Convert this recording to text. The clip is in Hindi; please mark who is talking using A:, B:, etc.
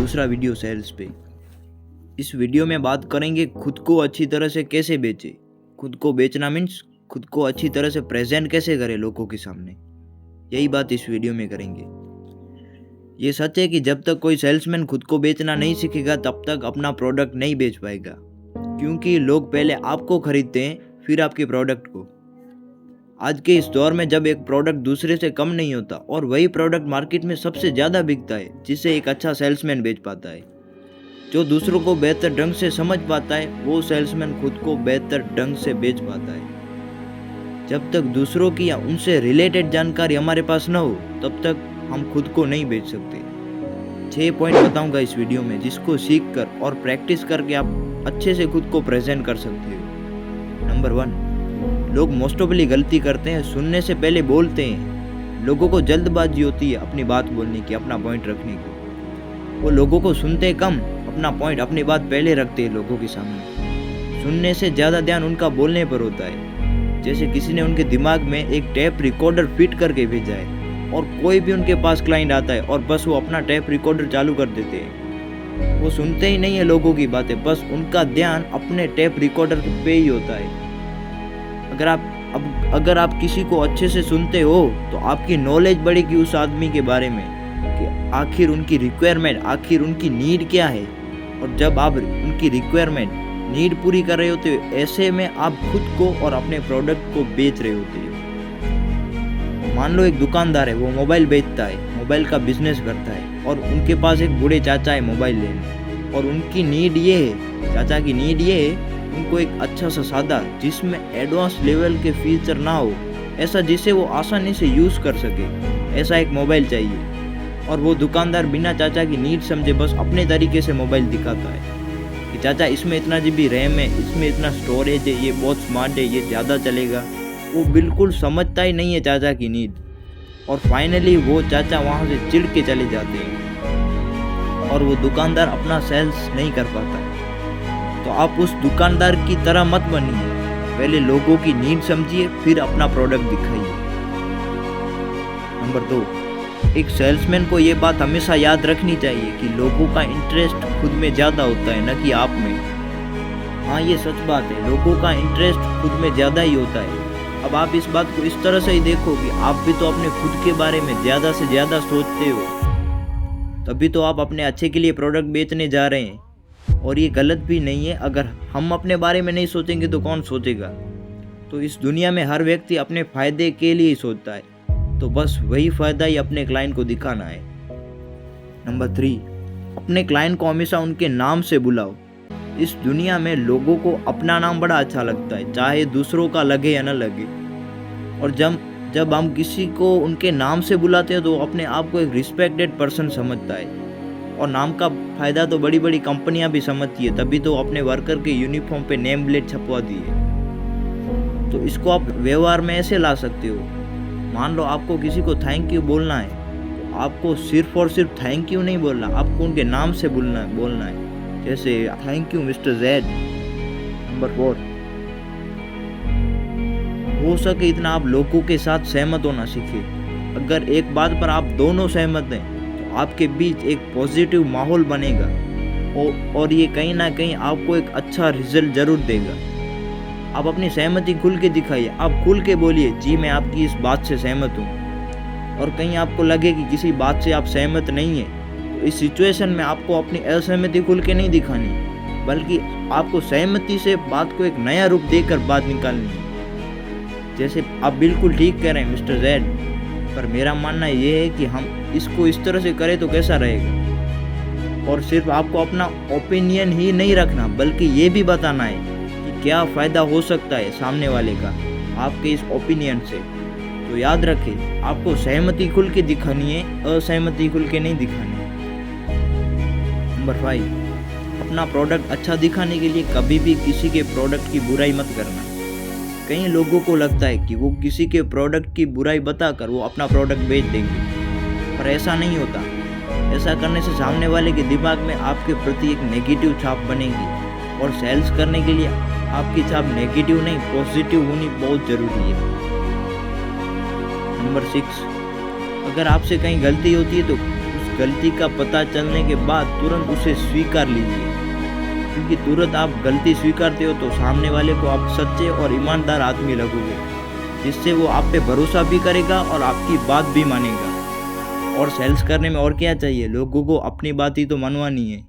A: दूसरा वीडियो सेल्स पे। इस वीडियो में बात करेंगे खुद को अच्छी तरह से कैसे बेचे। खुद को बेचना मीन्स खुद को अच्छी तरह से प्रेजेंट कैसे करें लोगों के सामने, यही बात इस वीडियो में करेंगे। ये सच है कि जब तक कोई सेल्समैन खुद को बेचना नहीं सीखेगा तब तक अपना प्रोडक्ट नहीं बेच पाएगा, क्योंकि लोग पहले आपको खरीदते हैं फिर आपके प्रोडक्ट को। आज के इस दौर में जब एक प्रोडक्ट दूसरे से कम नहीं होता और वही प्रोडक्ट मार्केट में सबसे ज़्यादा बिकता है, जिसे एक अच्छा सेल्समैन बेच पाता है। जो दूसरों को बेहतर ढंग से समझ पाता है वो सेल्समैन खुद को बेहतर ढंग से बेच पाता है। जब तक दूसरों की या उनसे रिलेटेड जानकारी हमारे पास न हो तब तक हम खुद को नहीं बेच सकते। 6 पॉइंट बताऊंगा इस वीडियो में, जिसको सीख कर और प्रैक्टिस करके आप अच्छे से खुद को प्रेजेंट कर सकते हो। नंबर 1, लोग मोस्ट ऑफली गलती करते हैं, सुनने से पहले बोलते हैं। लोगों को जल्दबाजी होती है अपनी बात बोलने की, अपना पॉइंट रखने की। वो लोगों को सुनते कम, अपना पॉइंट, अपनी बात पहले रखते हैं लोगों के सामने। सुनने से ज़्यादा ध्यान उनका बोलने पर होता है। जैसे किसी ने उनके दिमाग में एक टेप रिकॉर्डर फिट करके भेजा है और कोई भी उनके पास क्लाइंट आता है और बस वो अपना टेप रिकॉर्डर चालू कर देते हैं। वो सुनते ही नहीं है लोगों की बातें, बस उनका ध्यान अपने टेप रिकॉर्डर पे ही होता है। अगर आप किसी को अच्छे से सुनते हो तो आपकी नॉलेज बढ़ेगी उस आदमी के बारे में कि आखिर उनकी रिक्वायरमेंट, आखिर उनकी नीड क्या है। और जब आप उनकी रिक्वायरमेंट, नीड पूरी कर रहे होते हो, ऐसे में आप खुद को और अपने प्रोडक्ट को बेच रहे होते हो। मान लो एक दुकानदार है, वो मोबाइल बेचता है, मोबाइल का बिजनेस करता है और उनके पास एक बूढ़े चाचा है मोबाइल लेने, और उनकी नीड ये है, चाचा की नीड ये है, उनको एक अच्छा सा सादा जिसमें एडवांस लेवल के फीचर ना हो, ऐसा जिसे वो आसानी से यूज़ कर सके, ऐसा एक मोबाइल चाहिए। और वो दुकानदार बिना चाचा की नीड समझे बस अपने तरीके से मोबाइल दिखाता है कि चाचा इसमें इतना GB रैम है, इसमें इतना स्टोरेज है, ये बहुत स्मार्ट है, ये ज़्यादा चलेगा। वो बिल्कुल समझता ही नहीं है चाचा की नीड, और फाइनली वो चाचा वहाँ से चिढ़ के चले जाते हैं और वो दुकानदार अपना सेल्स नहीं कर पाता। तो आप उस दुकानदार की तरह मत बनिए, पहले लोगों की नीड समझिए फिर अपना प्रोडक्ट दिखाइए। नंबर 2, एक सेल्समैन को ये बात हमेशा याद रखनी चाहिए कि लोगों का इंटरेस्ट खुद में ज़्यादा होता है, न कि आप में। हाँ, ये सच बात है, लोगों का इंटरेस्ट खुद में ज़्यादा ही होता है। अब आप इस बात को इस तरह से ही देखो कि आप भी तो अपने खुद के बारे में ज़्यादा से ज़्यादा सोचते हो, तभी तो आप अपने अच्छे के लिए प्रोडक्ट बेचने जा रहे हैं। और ये गलत भी नहीं है, अगर हम अपने बारे में नहीं सोचेंगे तो कौन सोचेगा। तो इस दुनिया में हर व्यक्ति अपने फ़ायदे के लिए ही सोचता है, तो बस वही फ़ायदा ही अपने क्लाइंट को दिखाना है। नंबर 3, अपने क्लाइंट को हमेशा उनके नाम से बुलाओ। इस दुनिया में लोगों को अपना नाम बड़ा अच्छा लगता है, चाहे दूसरों का लगे या न लगे। और जब हम किसी को उनके नाम से बुलाते हैं तो अपने आप को एक रिस्पेक्टेड पर्सन समझता है। और नाम का फ़ायदा तो बड़ी बड़ी कंपनियां भी समझती है, तभी तो अपने वर्कर के यूनिफॉर्म पे नेम प्लेट छपवा दी है। तो इसको आप व्यवहार में ऐसे ला सकते हो। मान लो आपको किसी को थैंक यू बोलना है, तो आपको सिर्फ और सिर्फ थैंक यू नहीं बोलना, आपको उनके नाम से बोलना है। जैसे thank you mister Z. Number 4, हो सके इतना आप लोगों के साथ सहमत होना सीखें। अगर एक बात पर आप दोनों सहमत हैं तो आपके बीच एक पॉजिटिव माहौल बनेगा और ये कहीं ना कहीं आपको एक अच्छा रिजल्ट जरूर देगा। आप अपनी सहमति खुल के दिखाइए, आप खुल के बोलिए जी मैं आपकी इस बात से सहमत हूँ। और कहीं आपको लगे कि किसी बात से आप सहमत नहीं है, तो इस सिचुएशन में आपको अपनी असहमति खुल के नहीं दिखानी, बल्कि आपको सहमति से बात को एक नया रूप देकर बात निकालनी है। जैसे आप बिल्कुल ठीक कह रहे हैं मिस्टर जेड, पर मेरा मानना ये है कि हम इसको इस तरह से करें तो कैसा रहेगा। और सिर्फ आपको अपना ओपिनियन ही नहीं रखना, बल्कि ये भी बताना है कि क्या फ़ायदा हो सकता है सामने वाले का आपके इस ओपिनियन से। तो याद रखें, आपको सहमति खुल के दिखानी है, असहमति खुल के नहीं दिखानी है। नंबर 5, अपना प्रोडक्ट अच्छा दिखाने के लिए कभी भी किसी के प्रोडक्ट की बुराई मत करना। कई लोगों को लगता है कि वो किसी के प्रोडक्ट की बुराई बताकर वो अपना प्रोडक्ट बेच देंगे, पर ऐसा नहीं होता। ऐसा करने से सामने वाले के दिमाग में आपके प्रति एक नेगेटिव छाप बनेगी, और सेल्स करने के लिए आपकी छाप नेगेटिव नहीं पॉजिटिव होनी बहुत ज़रूरी है। नंबर 6, अगर आपसे कहीं गलती होती है तो गलती का पता चलने के बाद तुरंत उसे स्वीकार लीजिए, क्योंकि तुरंत आप गलती स्वीकारते हो तो सामने वाले को आप सच्चे और ईमानदार आदमी लगोगे, जिससे वो आप पे भरोसा भी करेगा और आपकी बात भी मानेगा। और सेल्स करने में और क्या चाहिए, लोगों को अपनी बात ही तो मनवानी है।